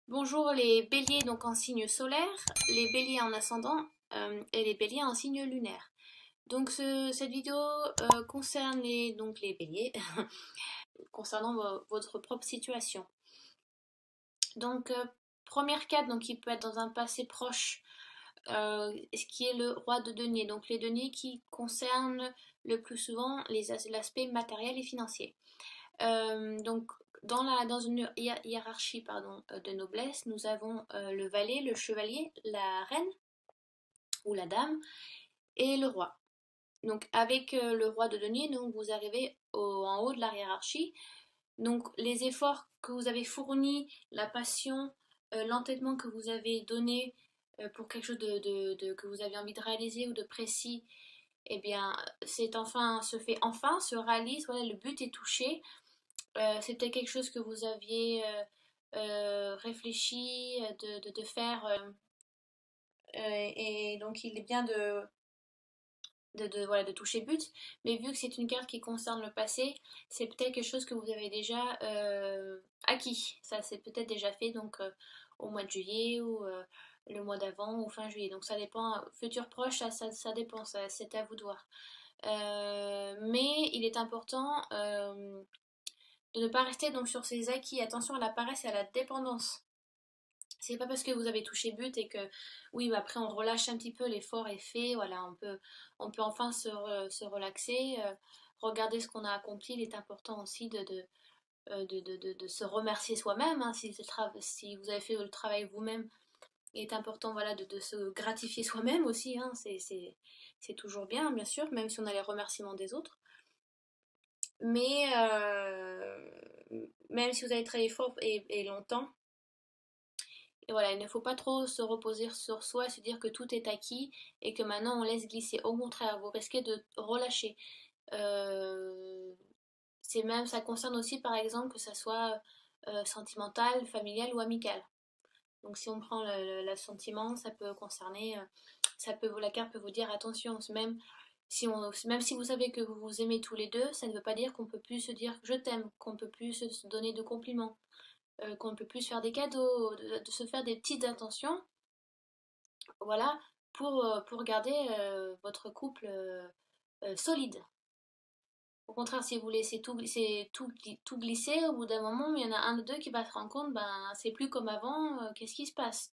Bonjour les béliers donc en signe solaire, les béliers en ascendant et les béliers en signe lunaire. Donc cette vidéo concerne les béliers concernant votre propre situation. Donc première carte donc qui peut être dans un passé proche, ce qui est le roi de denier. Donc les deniers qui concernent le plus souvent l'aspect matériel et financier. Donc dans une hiérarchie de noblesse, nous avons le valet, le chevalier, la reine ou la dame et le roi. Donc avec le roi de denier, donc vous arrivez en haut de la hiérarchie. Donc les efforts que vous avez fournis, la passion, l'entêtement que vous avez donné pour quelque chose que vous avez envie de réaliser ou de précis, eh bien se fait enfin, se réalise, voilà, le but est touché. C'était quelque chose que vous aviez réfléchi de faire, et donc il est bien voilà, de toucher but, mais vu que c'est une carte qui concerne le passé, c'est peut-être quelque chose que vous avez déjà acquis. Ça c'est peut-être déjà fait donc au mois de juillet ou le mois d'avant ou fin juillet. Donc ça dépend, futur proche, ça dépend, c'est à vous de voir. Mais il est important de ne pas rester donc sur ses acquis. Attention à la paresse et à la dépendance. C'est pas parce que vous avez touché but et que oui, bah après on relâche un petit peu, l'effort est fait, voilà, on peut enfin se relaxer, regarder ce qu'on a accompli. Il est important aussi de se remercier soi-même, hein, si vous avez fait le travail vous-même. Il est important, voilà, de se gratifier soi-même aussi, hein, c'est toujours bien sûr, même si on a les remerciements des autres. Mais même si vous avez travaillé fort et longtemps, et voilà, il ne faut pas trop se reposer sur soi et se dire que tout est acquis et que maintenant on laisse glisser. Au contraire, vous risquez de relâcher. Euh, ça concerne aussi par exemple que ça soit sentimental, familial ou amical. Donc si on prend le sentiment, ça peut concerner, la carte peut vous dire attention, même si vous savez que vous vous aimez tous les deux, ça ne veut pas dire qu'on peut plus se dire je t'aime, qu'on peut plus se donner de compliments, qu'on ne peut plus se faire des cadeaux, de se faire des petites intentions, voilà, pour garder votre couple solide. Au contraire, si vous laissez tout glisser, au bout d'un moment, il y en a un de deux qui va se rendre compte, ben c'est plus comme avant, qu'est-ce qui se passe?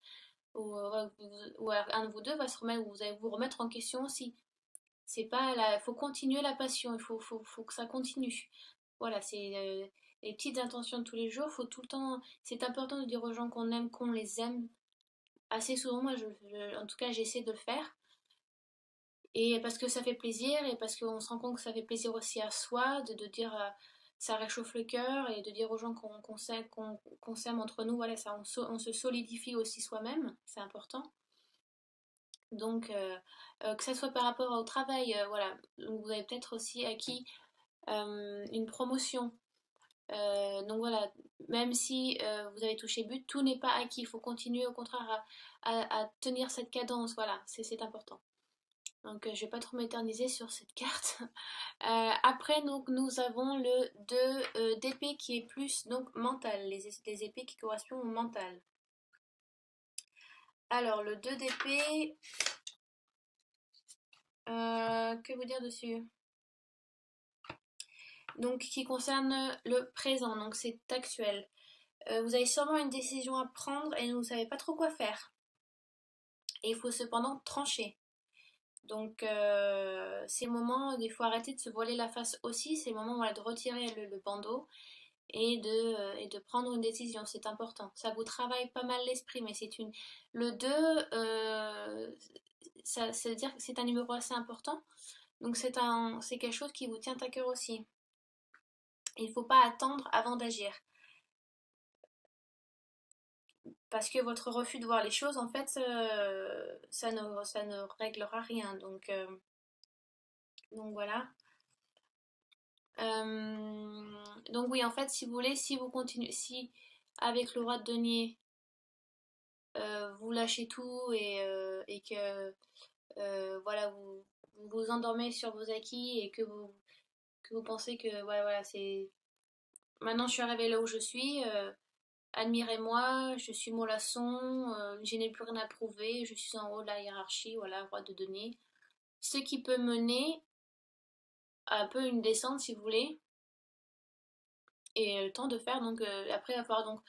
Ou un de vous deux va vous allez vous remettre en question aussi. C'est pas il faut continuer la passion, faut que ça continue. Voilà, c'est les petites intentions de tous les jours, faut tout le temps. C'est important de dire aux gens qu'on aime, qu'on les aime. Assez souvent, moi, en tout cas, j'essaie de le faire. Et parce que ça fait plaisir, et parce qu'on se rend compte que ça fait plaisir aussi à soi, de dire ça réchauffe le cœur, et de dire aux gens qu'on s'aime entre nous, voilà, on se solidifie aussi soi-même, c'est important. Donc, que ça soit par rapport au travail, voilà, vous avez peut-être aussi acquis une promotion. Donc voilà, même si vous avez touché but, tout n'est pas acquis. Il faut continuer au contraire à tenir cette cadence. Voilà, c'est important. Donc je vais pas trop m'éterniser sur cette carte. Après, donc, nous avons le 2 d'épée qui est plus donc mental, les épées qui correspondent au mental. Alors, le 2 d'épée, que vous dire dessus? Donc, qui concerne le présent, donc c'est actuel. Vous avez sûrement une décision à prendre et vous ne savez pas trop quoi faire. Et il faut cependant trancher. Donc, ces moments, il faut arrêter de se voiler la face aussi. C'est le moment, voilà, de retirer le bandeau et de prendre une décision. C'est important. Ça vous travaille pas mal l'esprit, mais c'est une. Le 2, ça veut dire que c'est un numéro assez important. Donc, c'est quelque chose qui vous tient à cœur aussi. Il ne faut pas attendre avant d'agir. Parce que votre refus de voir les choses, en fait, ça ne réglera rien. Donc voilà. Donc oui, en fait, si vous voulez, si vous continuez, si avec le roi de denier, vous lâchez tout et que voilà, vous vous endormez sur vos acquis et que vous pensez que ouais, voilà, c'est maintenant je suis arrivée là où je suis, admirez-moi, je suis mollasson, je n'ai plus rien à prouver, je suis en haut de la hiérarchie, voilà, roi de denier. Ce qui peut mener à un peu une descente si vous voulez, et le temps de faire donc après avoir donc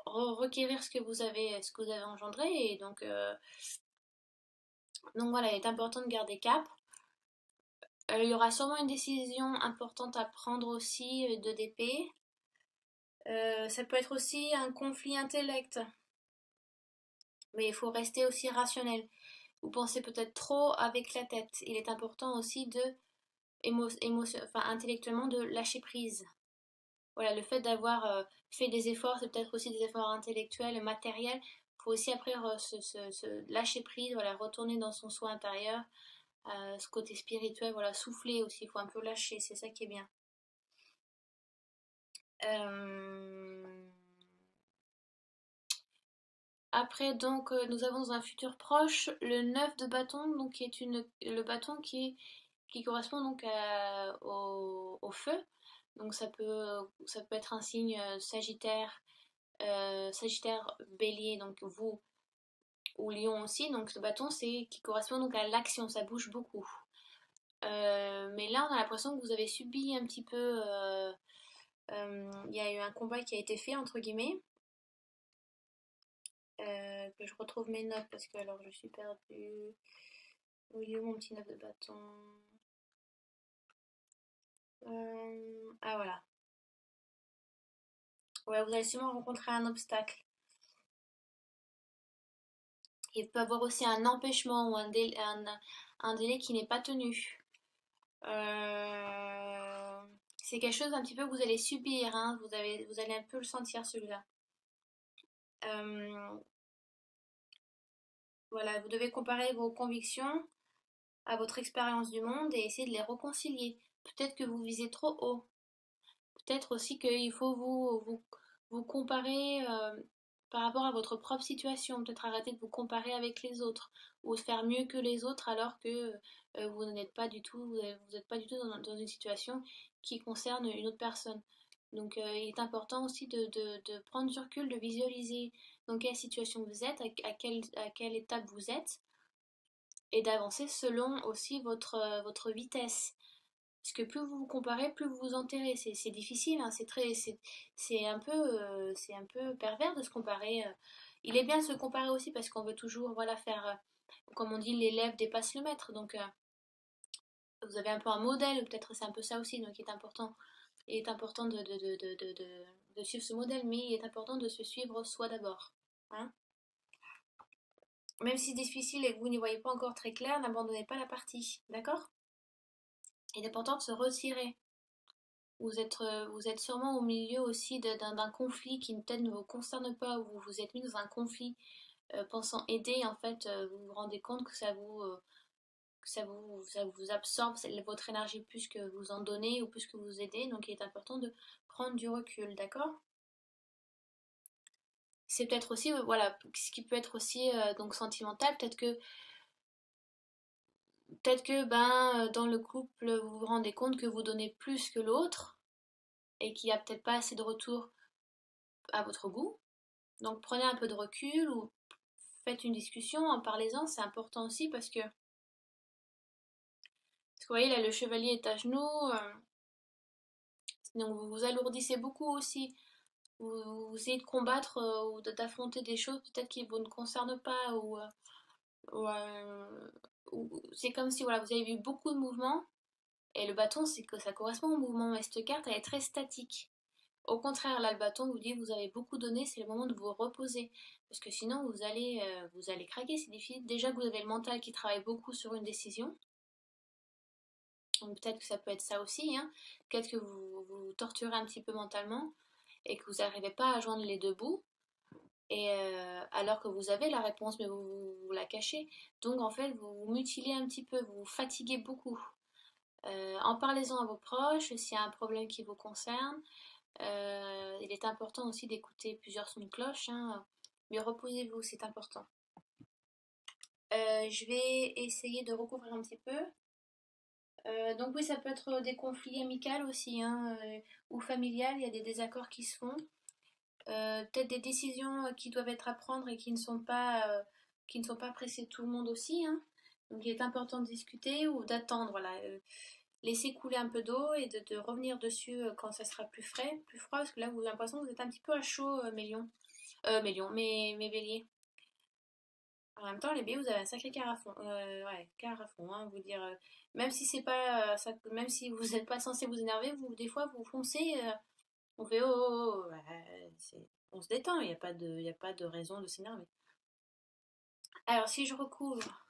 requérir ce que vous avez engendré, et donc voilà, il est important de garder cap. Il y aura sûrement une décision importante à prendre aussi de DP. Ça peut être aussi un conflit intellect, mais il faut rester aussi rationnel. Vous pensez peut-être trop avec la tête. Il est important aussi de enfin, intellectuellement de lâcher prise. Voilà, le fait d'avoir fait des efforts, c'est peut-être aussi des efforts intellectuels, matériels. Il faut aussi après se lâcher prise, voilà, retourner dans son soi intérieur, ce côté spirituel, voilà, souffler aussi, il faut un peu lâcher, c'est ça qui est bien. Euh, Après, donc, nous avons un futur proche, le 9 de bâton, donc qui est le bâton qui correspond donc au feu. Donc ça peut être un signe Sagittaire, Bélier, donc vous, ou Lion aussi. Donc ce bâton, c'est qui correspond donc à l'action, ça bouge beaucoup. Mais là, on a l'impression que vous avez subi un petit peu. Il y a eu un combat qui a été fait, entre guillemets. Que je retrouve mes notes parce que alors je suis perdue. Oui, mon petit 9 de bâton. Ah voilà. Ouais, vous allez sûrement rencontrer un obstacle. Il peut y avoir aussi un empêchement ou un délai qui n'est pas tenu. Euh, c'est quelque chose un petit peu que vous allez subir, hein. Vous allez un peu le sentir celui-là. Euh, voilà, vous devez comparer vos convictions à votre expérience du monde et essayer de les réconcilier. Peut-être que vous visez trop haut. Peut-être aussi qu'il faut vous comparer par rapport à votre propre situation. Peut-être arrêter de vous comparer avec les autres ou de faire mieux que les autres alors que vous n'êtes pas du tout, vous n'êtes pas du tout dans une situation qui concerne une autre personne. Donc il est important aussi de prendre du recul, de visualiser dans quelle situation vous êtes, à quelle étape vous êtes, et d'avancer selon aussi votre vitesse. Parce que plus vous vous comparez, plus vous vous enterrez. C'est difficile, hein, c'est un peu pervers de se comparer. Il est bien de se comparer aussi parce qu'on veut toujours, voilà, faire, comme on dit, l'élève dépasse le maître. Donc, vous avez un peu un modèle, peut-être c'est un peu ça aussi. Donc, il est important de suivre ce modèle, mais il est important de se suivre soi d'abord. Hein. Même si c'est difficile et que vous n'y voyez pas encore très clair, n'abandonnez pas la partie. D'accord? Il est important de se retirer. Vous êtes sûrement au milieu aussi d'un conflit qui peut-être ne vous concerne pas, ou vous vous êtes mis dans un conflit pensant aider, en fait, vous vous rendez compte que ça vous absorbe votre énergie plus que vous en donnez ou plus que vous aidez, donc il est important de prendre du recul, d'accord? C'est peut-être aussi, voilà, ce qui peut être aussi donc sentimental, peut-être que ben, dans le couple, vous vous rendez compte que vous donnez plus que l'autre et qu'il n'y a peut-être pas assez de retour à votre goût. Donc prenez un peu de recul ou faites une discussion, en parlez-en, c'est important aussi parce que vous voyez là le chevalier est à genoux, donc vous vous alourdissez beaucoup aussi. Vous essayez de combattre ou d'affronter des choses peut-être qui vous ne concernent pas ou, euh, ou c'est comme si voilà, vous avez vu beaucoup de mouvements et le bâton c'est que ça correspond au mouvement mais cette carte elle est très statique. Au contraire, là, le bâton vous dit que vous avez beaucoup donné, c'est le moment de vous reposer. Parce que sinon, vous allez craquer, c'est difficile. Déjà que vous avez le mental qui travaille beaucoup sur une décision. Donc peut-être que ça peut être ça aussi. Hein. Peut-être que vous torturez un petit peu mentalement et que vous n'arrivez pas à joindre les deux bouts. Et alors que vous avez la réponse, mais vous la cachez. Donc en fait, vous vous mutilez un petit peu, vous vous fatiguez beaucoup. En parlez-en à vos proches, s'il y a un problème qui vous concerne. Il est important aussi d'écouter plusieurs sons de cloche, hein, mais reposez-vous, c'est important. Je vais essayer de recouvrir un petit peu. Donc oui, ça peut être des conflits amicaux aussi, hein, ou familial, il y a des désaccords qui se font. peut-être des décisions qui doivent être à prendre et qui ne sont pas pressées de tout le monde aussi, hein. Donc il est important de discuter ou d'attendre, voilà, laisser couler un peu d'eau et de revenir dessus quand ça sera plus frais, plus froid, parce que là vous avez l'impression que vous êtes un petit peu à chaud, mes béliers. En même temps, les béliers, vous avez un sacré carafon, ouais, carafon, hein, vous dire, même si c'est pas, même si vous n'êtes pas censé vous énerver, vous, des fois, vous foncez, on fait oh, oh, oh, ouais, on se détend, il y a pas de raison de s'énerver. Alors, si je recouvre,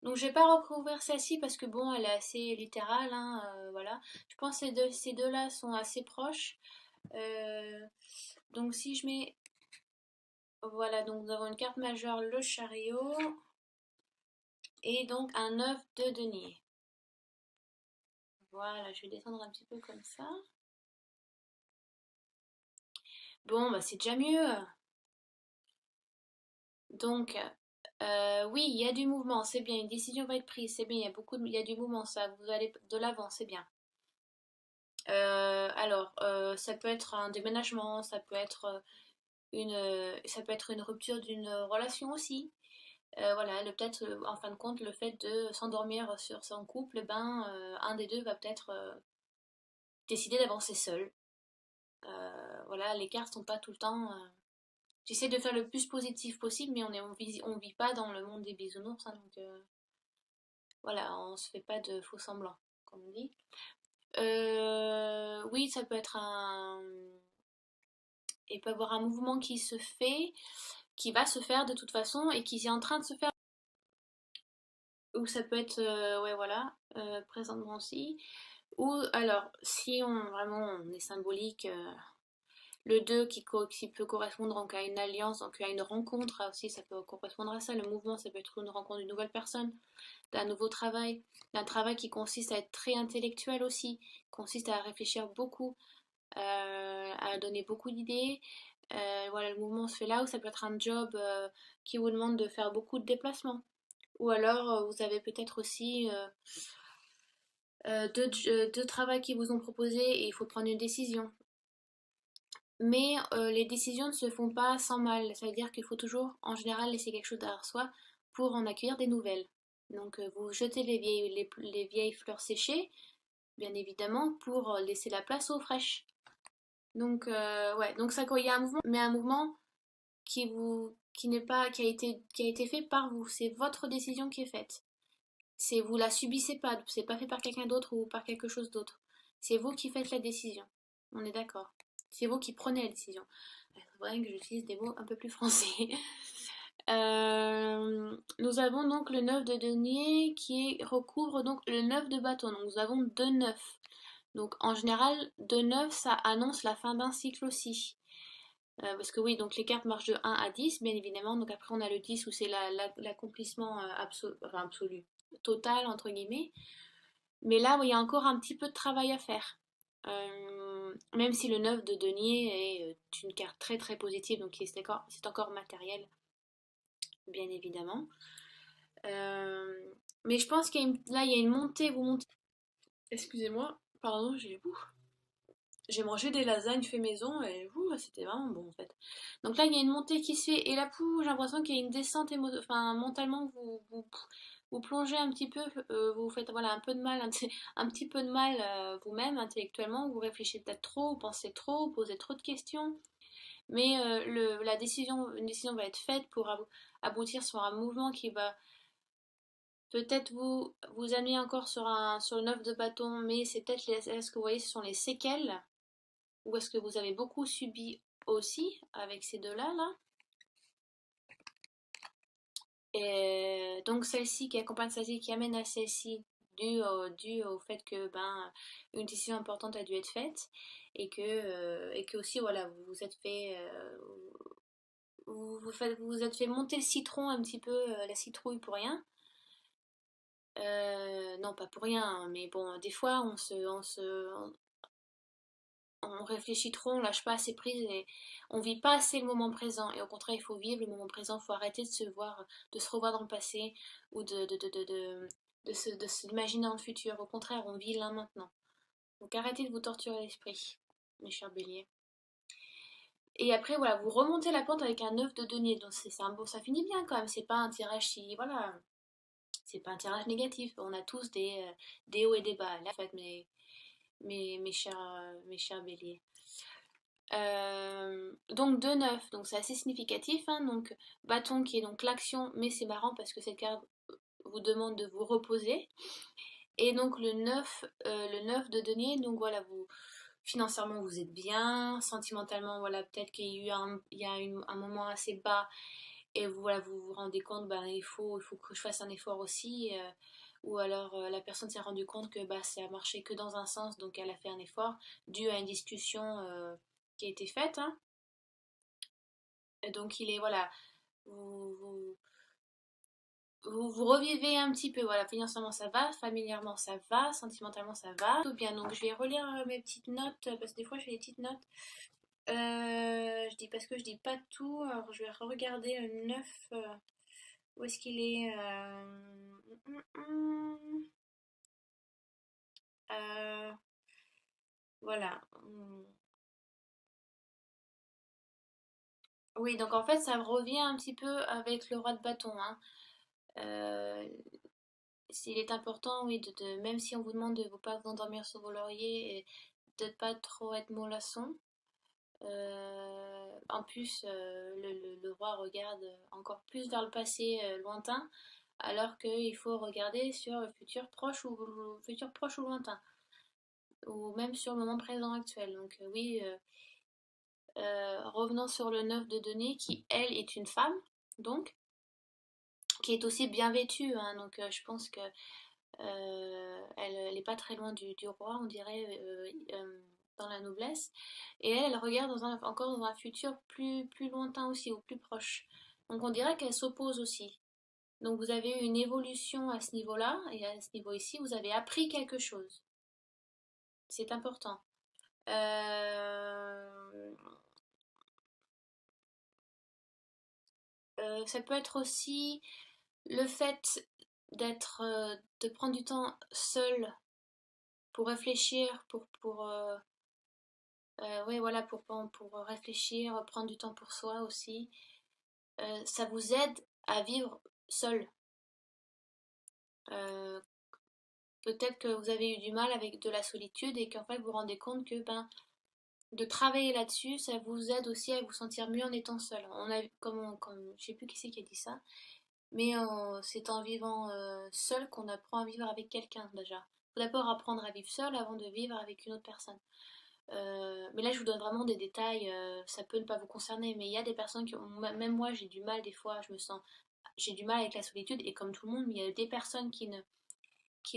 donc je vais pas recouvrir celle-ci parce que bon, elle est assez littérale, hein, voilà. Je pense que ces deux-là sont assez proches. Euh, donc si je mets, voilà, donc nous avons une carte majeure, le chariot, et donc un œuf de denier. Voilà, je vais descendre un petit peu comme ça. Bon, bah c'est déjà mieux. Donc, oui, il y a du mouvement, c'est bien. Une décision va être prise, c'est bien. Il y a du mouvement, ça. Vous allez de l'avant, c'est bien. Ça peut être un déménagement, ça peut être une rupture d'une relation aussi. Voilà, peut-être en fin de compte, le fait de s'endormir sur son couple, un des deux va peut-être décider d'avancer seul. Voilà, les cartes sont pas tout le temps. J'essaie de faire le plus positif possible, mais on vit pas dans le monde des bisounours, hein, donc voilà, on se fait pas de faux semblants, comme on dit. Oui, ça peut être un. Il peut y avoir un mouvement qui se fait, qui va se faire de toute façon, et qui est en train de se faire. Ou ça peut être, ouais, voilà, présentement aussi. Ou alors, si on vraiment on est symbolique, le 2 qui peut correspondre donc à une alliance, donc à une rencontre aussi, ça peut correspondre à ça. Le mouvement, ça peut être une rencontre d'une nouvelle personne, d'un nouveau travail, d'un travail qui consiste à être très intellectuel aussi, consiste à réfléchir beaucoup, à donner beaucoup d'idées. Voilà, le mouvement se fait là, ou ça peut être un job qui vous demande de faire beaucoup de déplacements. Ou alors, vous avez peut-être aussi deux travails qui vous ont proposé et il faut prendre une décision. Mais les décisions ne se font pas sans mal. Ça veut dire qu'il faut toujours, en général, laisser quelque chose derrière soi pour en accueillir des nouvelles. Donc, vous jetez les vieilles fleurs séchées, bien évidemment, pour laisser la place aux fraîches. Donc, ouais, donc ça, il y a un mouvement, mais un mouvement qui n'est pas, qui a été fait par vous. C'est votre décision qui est faite. C'est, vous la subissez pas, c'est pas fait par quelqu'un d'autre ou par quelque chose d'autre. C'est vous qui faites la décision. On est d'accord. C'est vous qui prenez la décision. Il faudrait que j'utilise des mots un peu plus français. Nous avons donc le 9 de denier recouvre donc le 9 de bâton. Donc nous avons deux 9. Donc en général, deux 9 ça annonce la fin d'un cycle aussi. Parce que oui, donc les cartes marchent de 1 à 10, bien évidemment. Donc après, on a le 10 où c'est l'accomplissement absolu, total, entre guillemets. Mais là, oui, il y a encore un petit peu de travail à faire. Même si le 9 de denier est une carte très très positive, donc c'est encore matériel, bien évidemment. Mais je pense là, il y a une montée, vous montez. Excusez-moi, pardon, j'ai mangé des lasagnes fait maison et c'était vraiment bon en fait. Donc là, il y a une montée qui se fait et là, j'ai l'impression qu'il y a une descente enfin, mentalement, vous plongez un petit peu, vous faites voilà, un peu de mal, un petit peu de mal vous-même intellectuellement, vous réfléchissez peut-être trop, vous pensez trop, vous posez trop de questions. Mais une décision va être faite pour aboutir sur un mouvement qui va peut-être vous amener encore sur le 9 de bâton, mais c'est peut-être ce que vous voyez, ce sont les séquelles. Ou est-ce que vous avez beaucoup subi aussi avec ces deux-là là? Et donc celle-ci qui accompagne celle-ci, qui amène à celle-ci, dû au fait que une décision importante a dû être faite et que aussi voilà vous vous êtes fait vous vous êtes fait monter le citron un petit peu la citrouille pour rien. Non pas pour rien, hein, mais bon des fois on réfléchit trop, on lâche pas assez prise et on vit pas assez le moment présent. Et au contraire, il faut vivre le moment présent, il faut arrêter de se revoir dans le passé ou de s'imaginer dans le futur. Au contraire, on vit là maintenant. Donc arrêtez de vous torturer l'esprit, mes chers béliers. Et après, voilà, vous remontez la pente avec un 9 de denier. Donc c'est un bon, ça finit bien quand même. C'est pas un tirage si, voilà, c'est pas un tirage négatif. On a tous des hauts et des bas. Là, en fait, mes chers béliers. Donc 2 9, donc c'est assez significatif, hein. Donc bâton qui est donc l'action, mais c'est marrant parce que cette carte vous demande de vous reposer. Et donc le 9 de denier, donc voilà, vous financièrement vous êtes bien, sentimentalement voilà, peut-être qu'il y a eu un moment assez bas et vous, voilà, vous vous rendez compte, ben, il faut que je fasse un effort aussi, ou alors la personne s'est rendue compte que bah, ça a marché que dans un sens, donc elle a fait un effort dû à une discussion qui a été faite, hein. Et donc il est, voilà, vous, vous, vous revivez un petit peu, voilà, financièrement ça va, familièrement ça va, sentimentalement ça va, tout bien. Donc je vais relire mes petites notes, parce que des fois je fais des petites notes. Je dis parce que je dis pas tout, alors je vais regarder le 9, où est-ce qu'il est, euh, voilà. Oui, donc en fait ça revient un petit peu avec le roi de bâton, hein. Euh, S'il est important, oui, même si on vous demande de ne pas vous endormir sur vos lauriers et de ne pas trop être mollasson. En plus, le roi regarde encore plus vers le passé lointain, alors qu'il faut regarder sur le futur proche ou lointain, ou même sur le moment présent actuel. Donc oui, revenons sur le 9 de denier, qui elle est une femme, donc, qui est aussi bien vêtue, hein. Donc je pense que elle n'est pas très loin du roi, on dirait, dans la noblesse. Et elle regarde encore dans un futur plus lointain aussi, ou plus proche. Donc on dirait qu'elle s'oppose aussi. Donc vous avez eu une évolution à ce niveau-là, et à ce niveau ici, vous avez appris quelque chose. C'est important. Euh, Ça peut être aussi le fait de prendre du temps seul pour réfléchir, ouais, voilà, pour réfléchir, prendre du temps pour soi aussi. Ça vous aide à vivre seul. Euh, Peut-être que vous avez eu du mal avec de la solitude et qu'en fait vous vous rendez compte que ben, de travailler là-dessus, ça vous aide aussi à vous sentir mieux en étant seul. Je sais plus qui c'est qui a dit ça, mais c'est en vivant seul qu'on apprend à vivre avec quelqu'un déjà. Faut d'abord apprendre à vivre seul avant de vivre avec une autre personne. Mais là, je vous donne vraiment des détails, ça peut ne pas vous concerner, mais il y a des personnes même moi, j'ai du mal des fois, j'ai du mal avec la solitude, et comme tout le monde, il y a des personnes qui ne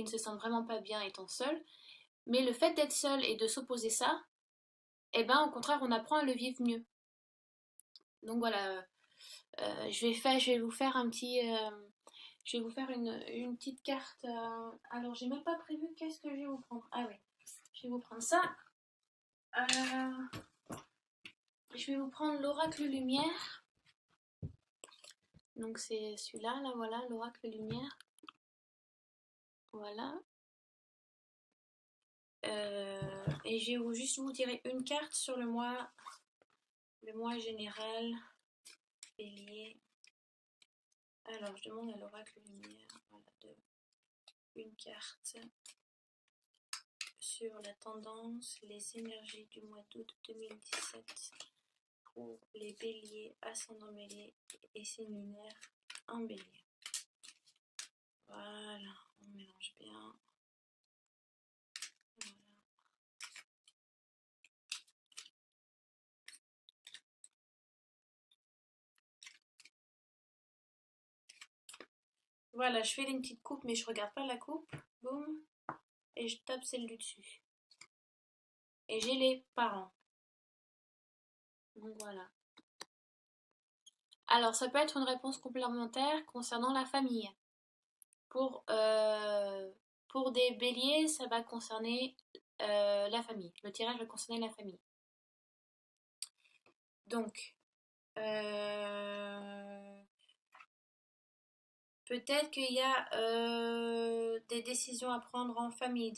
se sentent vraiment pas bien étant seules, mais le fait d'être seule et de s'opposer ça, eh ben, au contraire, on apprend à le vivre mieux. Donc voilà, je vais vous faire je vais vous faire une petite carte. Alors, j'ai même pas prévu qu'est-ce que je vais vous prendre. Ah oui, je vais vous prendre ça. Euh, je vais vous prendre l'oracle lumière. Donc c'est celui-là, là voilà, l'oracle lumière. Voilà. Et je vais juste vous tirer une carte sur le mois général, bélier. Alors je demande à l'oracle lumière, voilà, une carte sur la tendance, les énergies du mois d'août 2017 pour les béliers, ascendant bélier et signes lunaires en bélier. Voilà, on mélange bien. Voilà, je fais une petite coupe, mais je regarde pas la coupe. Boum. Et je tape celle du dessus. Et j'ai les parents. Donc voilà. Alors, ça peut être une réponse complémentaire concernant la famille. Pour, euh, pour des béliers, ça va concerner la famille. Le tirage va concerner la famille. Donc, peut-être qu'il y a des décisions à prendre en famille.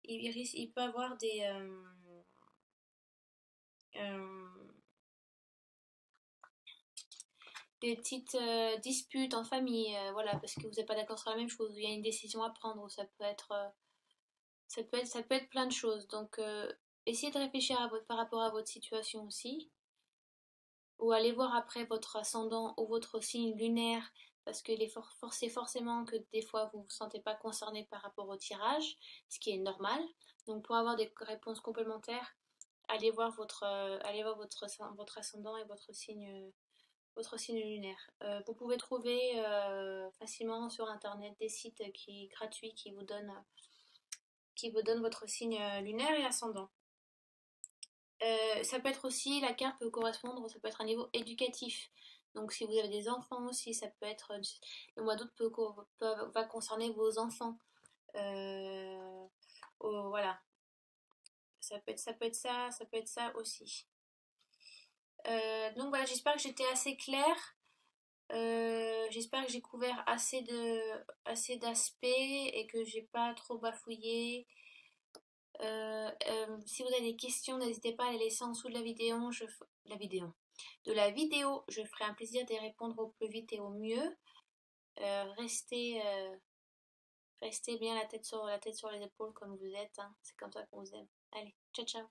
Il peut y avoir euh, des petites disputes en famille, voilà, parce que vous n'êtes pas d'accord sur la même chose, il y a une décision à prendre, ça peut être, ça peut être plein de choses. Donc, essayez de réfléchir par rapport à votre situation aussi, ou allez voir après votre ascendant ou votre signe lunaire, parce que c'est forcément que des fois vous ne vous sentez pas concerné par rapport au tirage, ce qui est normal. Donc, pour avoir des réponses complémentaires, allez voir votre ascendant et votre signe lunaire. Vous pouvez trouver facilement sur internet des sites gratuits qui vous donnent votre signe lunaire et ascendant. Ça peut être aussi, la carte peut correspondre, ça peut être un niveau éducatif. Donc si vous avez des enfants aussi, ça peut être, le mois d'août va concerner vos enfants. Euh, voilà, ça peut être ça aussi. Donc voilà, j'espère que j'étais assez claire. J'espère que j'ai couvert assez d'aspects et que j'ai pas trop bafouillé. Si vous avez des questions, n'hésitez pas à les laisser en dessous de la vidéo. La vidéo, je ferai un plaisir d'y répondre au plus vite et au mieux. Restez bien la tête sur les épaules comme vous êtes, hein. C'est comme ça qu'on vous aime. Allez, ciao ciao.